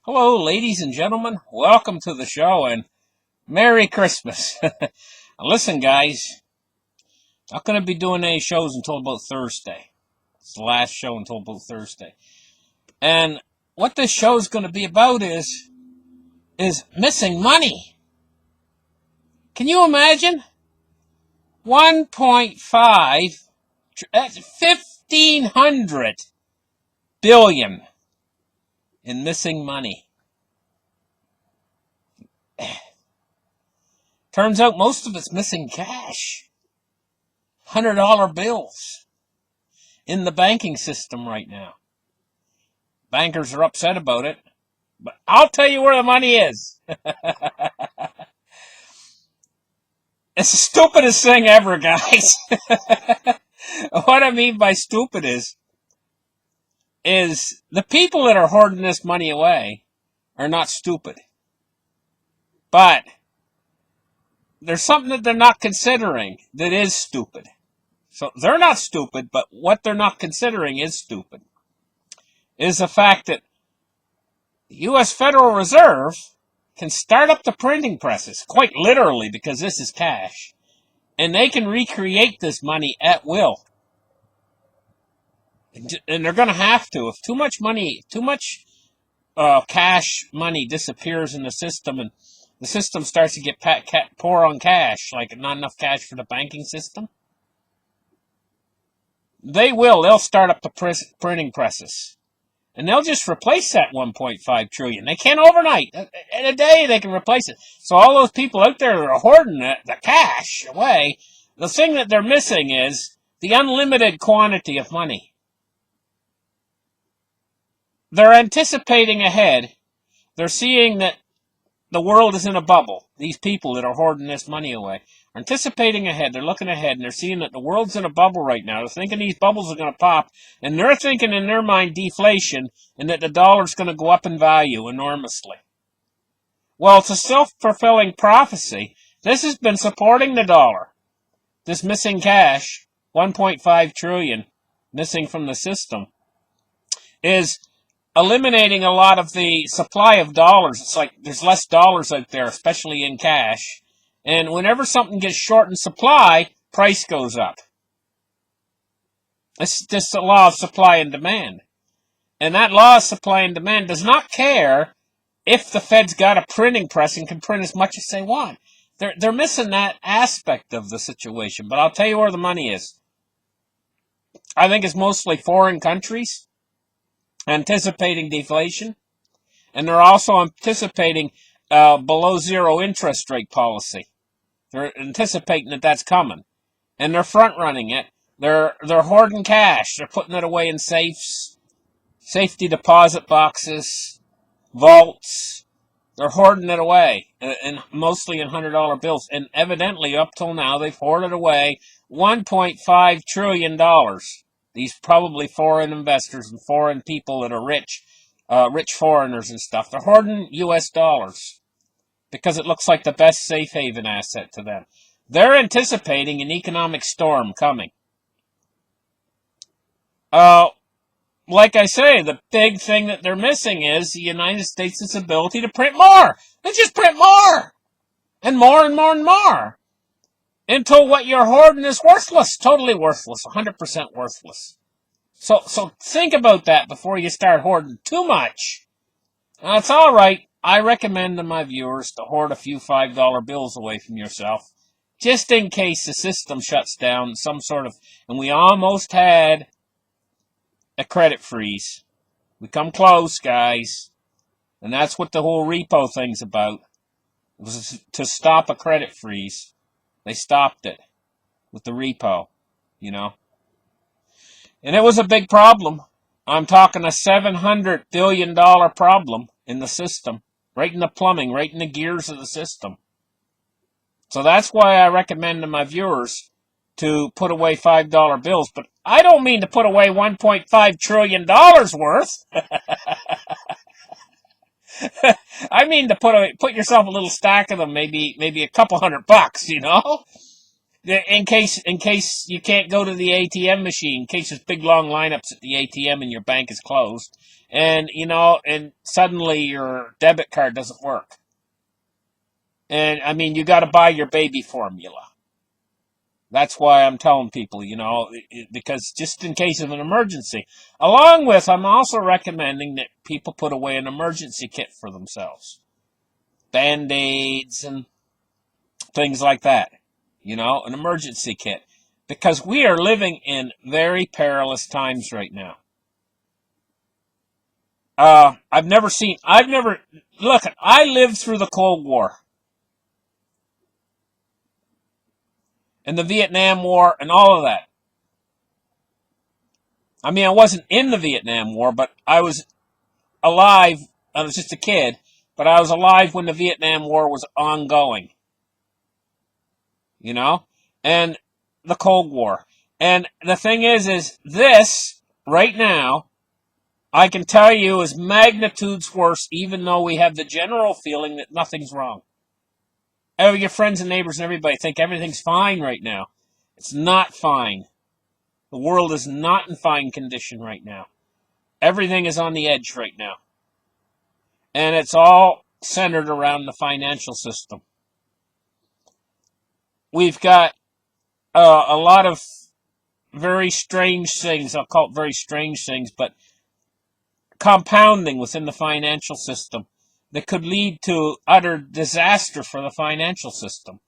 Hello, ladies and gentlemen. Welcome to the show and Merry Christmas. Listen, guys, not going to be doing any shows until about Thursday. It's the last show until about Thursday. And what this show is going to be about is missing money. Can you imagine? 1.5, that's 1,500 billion in missing money. Turns out most of it's missing cash. $100 bills in the banking system right now. Bankers are upset about it, but I'll tell you where the money is. It's the stupidest thing ever, guys. What I mean by stupid is the people that are hoarding this money away are not stupid. But there's something that they're not considering that is stupid. So they're not stupid, but what they're not considering is stupid. Is the fact that the U.S. Federal Reserve can start up the printing presses, quite literally, because this is cash, and they can recreate this money at will. And they're going to have to. If too much cash money disappears in the system and the system starts to get poor on cash, like not enough cash for the banking system, they'll start up the printing presses. And they'll just replace that 1.5 trillion. They can't overnight. In a day, they can replace it. So all those people out there that are hoarding the cash away, the thing that they're missing is the unlimited quantity of money. They're anticipating ahead. They're seeing that the world is in a bubble. These people that are hoarding this money away are anticipating ahead. They're looking ahead, and they're seeing that the world's in a bubble right now. They're thinking these bubbles are going to pop, and they're thinking in their mind deflation, and that the dollar's going to go up in value enormously. Well, it's a self-fulfilling prophecy. This has been supporting the dollar. This missing cash, 1.5 trillion missing from the system, is eliminating a lot of the supply of dollars. It's like there's less dollars out there, especially in cash. And whenever something gets short in supply, price goes up. It's just a law of supply and demand. And that law of supply and demand does not care if the Fed's got a printing press and can print as much as they want. They're missing that aspect of the situation. But I'll tell you where the money is. I think it's mostly foreign countries anticipating deflation, and they're also anticipating below zero interest rate policy. They're anticipating that that's coming, and they're front running it. They're hoarding cash. They're putting it away in safes, safety deposit boxes, vaults. They're hoarding it away, and mostly in $100 bills. And evidently, up till now, they've hoarded away $1.5 trillion. These probably foreign investors and foreign people that are rich foreigners and stuff. They're hoarding U.S. dollars because it looks like the best safe haven asset to them. They're anticipating an economic storm coming. Like I say, the big thing that they're missing is the United States' ability to print more. They just print more and more and more and more, until what you're hoarding is worthless, totally worthless, 100% worthless. So think about that before you start hoarding too much. Now, it's all right. I recommend to my viewers to hoard a few $5 bills away from yourself, just in case the system shuts down, and we almost had a credit freeze. We come close, guys. And that's what the whole repo thing's about. It was to stop a credit freeze. They stopped it with the repo, And it was a big problem. I'm talking a $700 billion problem in the system, right in the plumbing, right in the gears of the system. So that's why I recommend to my viewers to put away $5 bills. But I don't mean to put away $1.5 trillion worth. I mean to put yourself a little stack of them, maybe a couple $100, in case you can't go to the ATM machine, in case there's big long lineups at the ATM and your bank is closed, and and suddenly your debit card doesn't work. And I mean, you got to buy your baby formula. That's why I'm telling people, because just in case of an emergency. Along with, I'm also recommending that people put away an emergency kit for themselves. Band-Aids and things like that. An emergency kit. Because we are living in very perilous times right now. I lived through the Cold War and the Vietnam War and all of that. I mean, I wasn't in the Vietnam War, but I was alive. I was just a kid, but I was alive when the Vietnam War was ongoing. And the Cold War. And the thing is this right now, I can tell you, is magnitudes worse, even though we have the general feeling that nothing's wrong. Your friends and neighbors and everybody think everything's fine right now. It's not fine. The world is not in fine condition right now. Everything is on the edge right now. And it's all centered around the financial system. We've got a lot of very strange things. I'll call it very strange things, but compounding within the financial system that could lead to utter disaster for the financial system.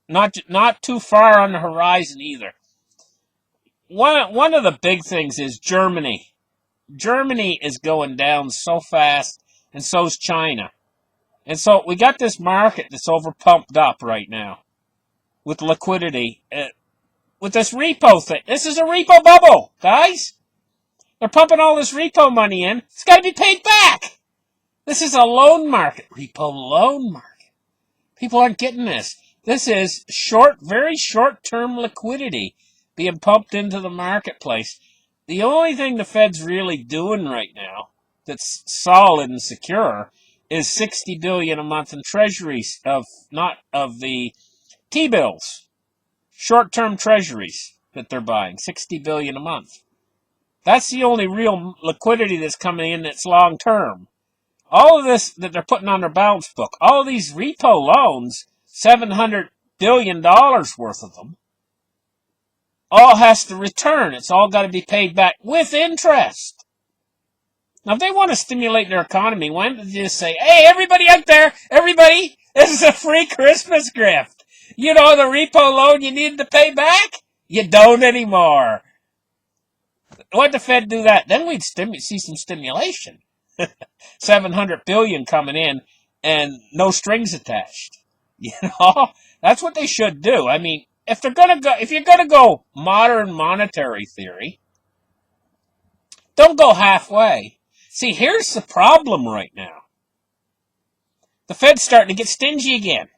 Not too far on the horizon either. One of the big things is Germany. Germany is going down so fast, and so's China. And so we got this market that's overpumped up right now with liquidity. With this repo thing. This is a repo bubble, guys. They're pumping all this repo money in. It's got to be paid back. This is a loan market. Repo loan market. People aren't getting this. This is very short-term liquidity being pumped into the marketplace. The only thing the Fed's really doing right now that's solid and secure is $60 billion a month in treasuries not of the T-bills, short-term treasuries that they're buying, $60 billion a month. That's the only real liquidity that's coming in that's long-term. All of this that they're putting on their balance book, all of these repo loans, $700 billion worth of them, all has to return. It's all got to be paid back with interest. Now, if they want to stimulate their economy, why don't they just say, hey, everybody out there, everybody, this is a free Christmas gift. The repo loan you needed to pay back? You don't anymore. Why'd the Fed do that? Then we'd see some stimulation. $700 billion coming in and no strings attached. That's what they should do. I mean, if you're gonna go modern monetary theory, don't go halfway. See, here's the problem right now. The Fed's starting to get stingy again.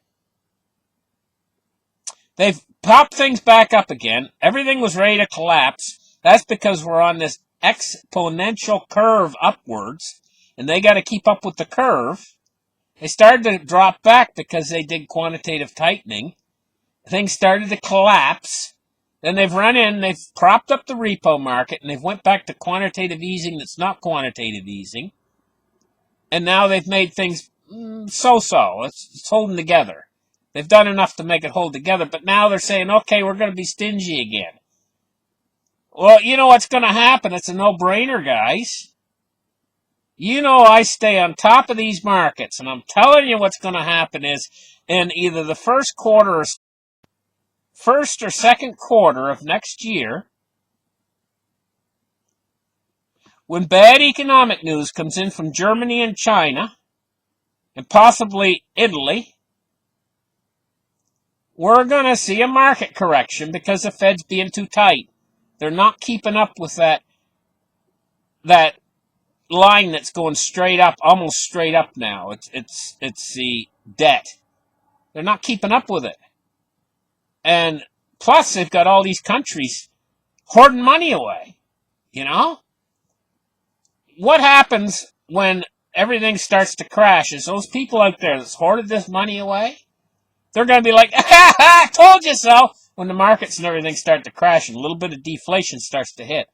They've popped things back up again. Everything was ready to collapse. That's because we're on this exponential curve upwards, and they got to keep up with the curve. They started to drop back because they did quantitative tightening. Things started to collapse. Then they've run in, they've propped up the repo market, and they've went back to quantitative easing that's not quantitative easing. And now they've made things so-so. It's holding together. They've done enough to make it hold together, but now they're saying, okay, we're going to be stingy again. Well, you know what's going to happen? It's a no-brainer, guys. I stay on top of these markets, and I'm telling you what's going to happen is in either the first or second quarter of next year, when bad economic news comes in from Germany and China, and possibly Italy, we're going to see a market correction because the Fed's being too tight. They're not keeping up with that line that's going straight up, almost straight up now. It's the debt. They're not keeping up with it. And plus, they've got all these countries hoarding money away. What happens when everything starts to crash is those people out there that's hoarded this money away, they're going to be like, I told you so, when the markets and everything start to crash and a little bit of deflation starts to hit.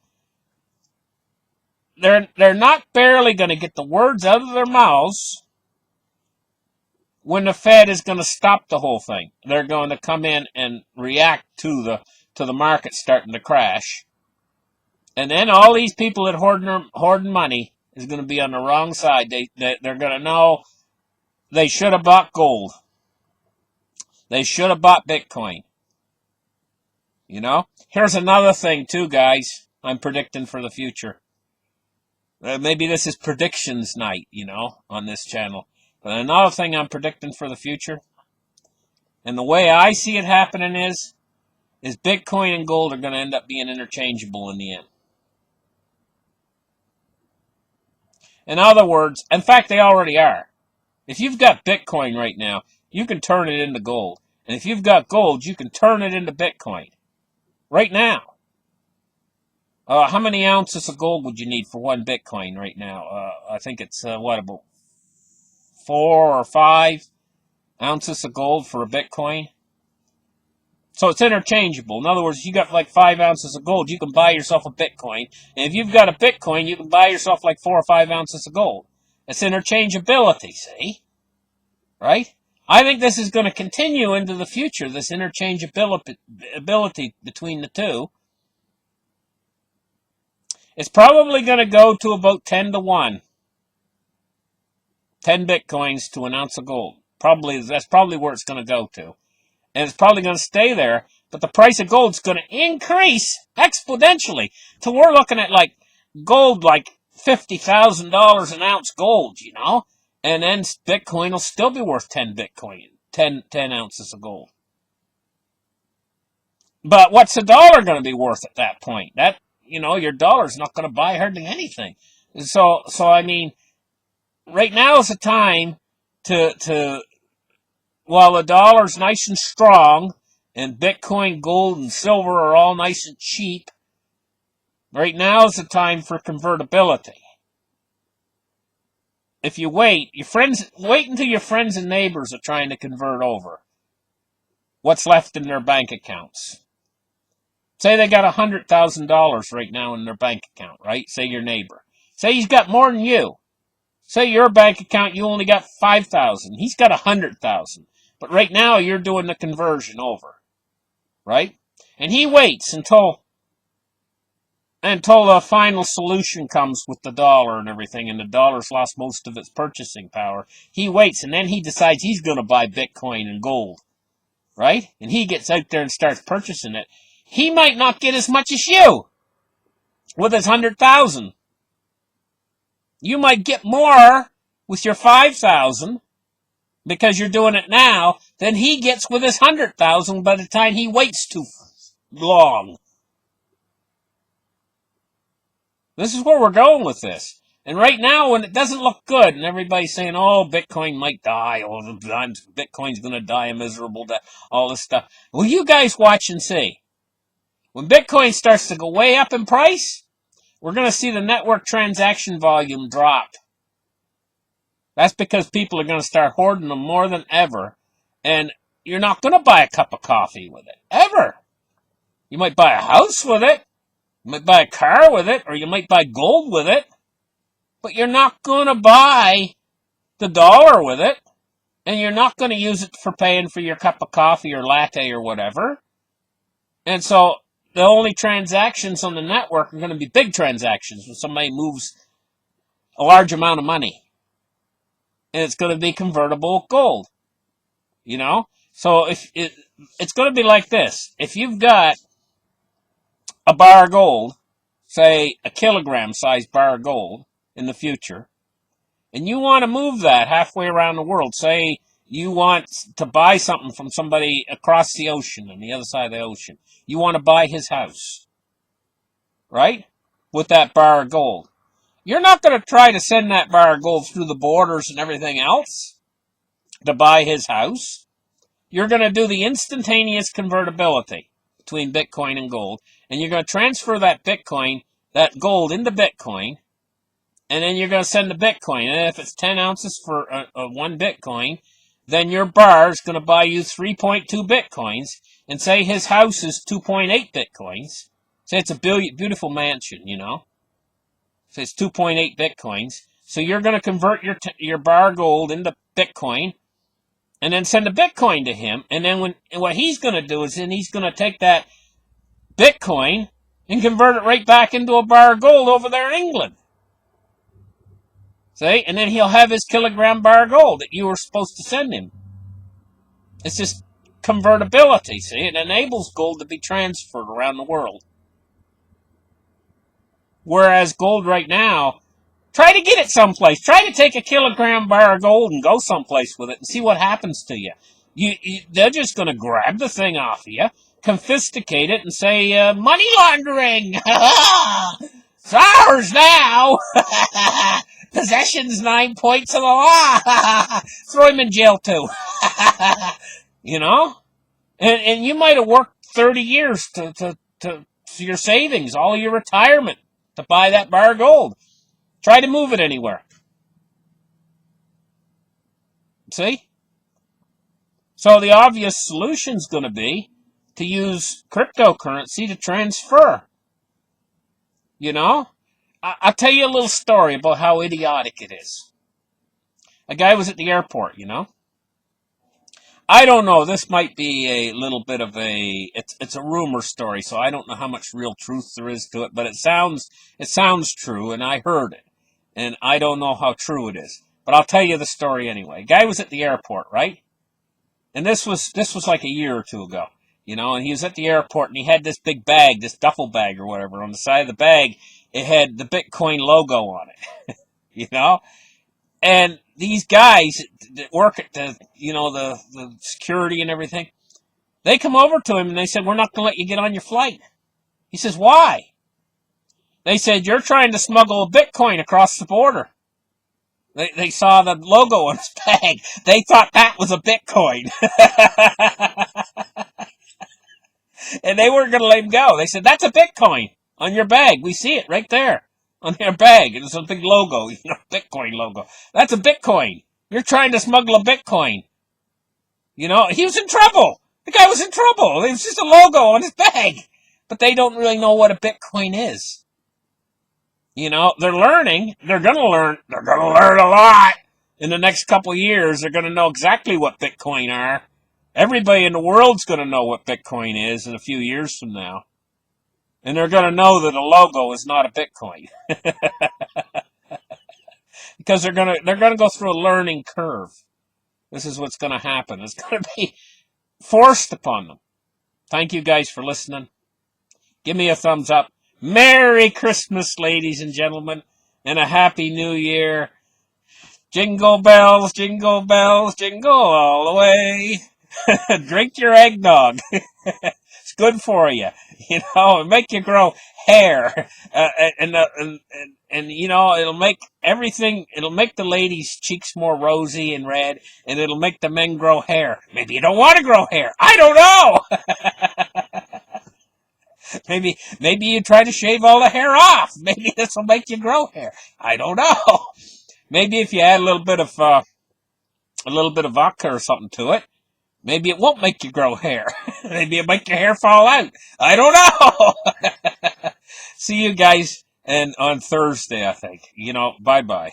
they're not barely going to get the words out of their mouths when the Fed is going to stop the whole thing. They're going to come in and react to the market starting to crash. And then all these people that hoarding money is going to be on the wrong side. They're going to know they should have bought gold. They should have bought Bitcoin. You know? Here's another thing too, guys. I'm predicting for the future. Maybe this is predictions night, on this channel. But another thing I'm predicting for the future, and the way I see it happening is Bitcoin and gold are going to end up being interchangeable in the end. In other words, in fact, they already are. If you've got Bitcoin right now, you can turn it into gold. And if you've got gold, you can turn it into Bitcoin. Right now. How many ounces of gold would you need for one Bitcoin right now? I think it's, about 4 or 5 ounces of gold for a Bitcoin? So it's interchangeable. In other words, you got like 5 ounces of gold, you can buy yourself a Bitcoin. And if you've got a Bitcoin, you can buy yourself like 4 or 5 ounces of gold. It's interchangeability, see? Right? I think this is going to continue into the future, this interchangeability between the two. It's probably going to go to about 10 to 1. 10 Bitcoins to an ounce of gold. That's probably where it's going to go to. And it's probably going to stay there, but the price of gold is going to increase exponentially till we're looking at like gold like $50,000 an ounce gold, and then Bitcoin will still be worth 10 ounces of gold. But what's the dollar going to be worth at that point? That, your dollar's not going to buy hardly anything. So I mean, right now is the time to while the dollar's nice and strong, and Bitcoin, gold, and silver are all nice and cheap, right now is the time for convertibility. If you wait until your friends and neighbors are trying to convert over what's left in their bank accounts. Say they got $100,000 right now in their bank account, right? Say your neighbor. Say he's got more than you. Say your bank account, you only got $5,000. He's got $100,000. But right now, you're doing the conversion over, right? And he waits until the final solution comes with the dollar and everything, and the dollar's lost most of its purchasing power. He waits, and then he decides he's going to buy Bitcoin and gold, right? And he gets out there and starts purchasing it. He might not get as much as you with his 100,000. You might get more with your 5,000. Because you're doing it now, than he gets with his 100,000 by the time he waits too long. This is where we're going with this. And right now, when it doesn't look good, and everybody's saying, Bitcoin might die, Bitcoin's going to die a miserable death, all this stuff. Well, you guys watch and see. When Bitcoin starts to go way up in price, we're going to see the network transaction volume drop. That's because people are going to start hoarding them more than ever. And you're not going to buy a cup of coffee with it. Ever. You might buy a house with it. You might buy a car with it. Or you might buy gold with it. But you're not going to buy the dollar with it. And you're not going to use it for paying for your cup of coffee or latte or whatever. And so the only transactions on the network are going to be big transactions when somebody moves a large amount of money. And it's going to be convertible gold, So it's going to be like this. If you've got a bar of gold, say a kilogram-sized bar of gold in the future, and you want to move that halfway around the world, say you want to buy something from somebody across the ocean, on the other side of the ocean, you want to buy his house, right, with that bar of gold. You're not going to try to send that bar of gold through the borders and everything else to buy his house. You're going to do the instantaneous convertibility between Bitcoin and gold, and you're going to transfer that gold into Bitcoin, and then you're going to send the Bitcoin. And if it's 10 ounces for one Bitcoin, then your bar is going to buy you 3.2 Bitcoins, and say his house is 2.8 Bitcoins. Say it's a beautiful mansion, So it's 2.8 bitcoins. So you're going to convert your bar gold into Bitcoin, and then send a Bitcoin to him. And then what he's going to do is then he's going to take that Bitcoin and convert it right back into a bar of gold over there in England. See? And then he'll have his kilogram bar of gold that you were supposed to send him. It's just convertibility, see? It enables gold to be transferred around the world. Whereas gold right now, try to get it someplace. Try to take a kilogram bar of gold and go someplace with it and see what happens to you. They're just going to grab the thing off of you, confiscate it, and say, money laundering! It's ours now! Possession's 9 points of the law! Throw him in jail, too. You know? And you might have worked 30 years to your savings, all your retirement, to buy that bar of gold. Try to move it anywhere. See? So the obvious solution is going to be to use cryptocurrency to transfer. You know? I'll tell you a little story about how idiotic it is. A guy was at the airport, you know? I don't know. This might be a little bit of it's a rumor story, so I don't know how much real truth there is to it, but it sounds true, and I heard it. And I don't know how true it is. But I'll tell you the story anyway. Guy was at the airport, right? And this was like a year or two ago, you know, and he was at the airport and he had this big bag, this duffel bag or whatever. On the side of the bag, it had the Bitcoin logo on it, you know? And these guys that work at the security and everything, they come over to him and they said, "We're not going to let you get on your flight." He says, "Why?" They said, "You're trying to smuggle a Bitcoin across the border." They saw the logo on his bag. They thought that was a Bitcoin. And they weren't going to let him go. They said, "That's a Bitcoin on your bag. We see it right there on your bag. It's a big logo, Bitcoin logo. That's a Bitcoin. You're trying to smuggle a Bitcoin." You know, he was in trouble. The guy was in trouble. It was just a logo on his bag. But they don't really know what a Bitcoin is. You know, they're learning. They're going to learn a lot. In the next couple of years, they're going to know exactly what Bitcoin are. Everybody in the world's going to know what Bitcoin is in a few years from now. And they're going to know that a logo is not a Bitcoin. Because they're going to go through a learning curve. This is what's going to happen. It's going to be forced upon them. Thank you guys for listening. Give me a thumbs up. Merry Christmas, ladies and gentlemen, and a Happy New Year. Jingle bells, jingle all the way. Drink your eggnog. It's good for you, and make you grow hair, and it'll make everything. It'll make the ladies' cheeks more rosy and red, and it'll make the men grow hair. Maybe you don't want to grow hair. I don't know. Maybe you try to shave all the hair off. Maybe this will make you grow hair. I don't know. Maybe if you add a little bit of vodka or something to it, maybe it won't make you grow hair. Maybe it'll make your hair fall out. I don't know. See you guys on Thursday, I think. Bye-bye.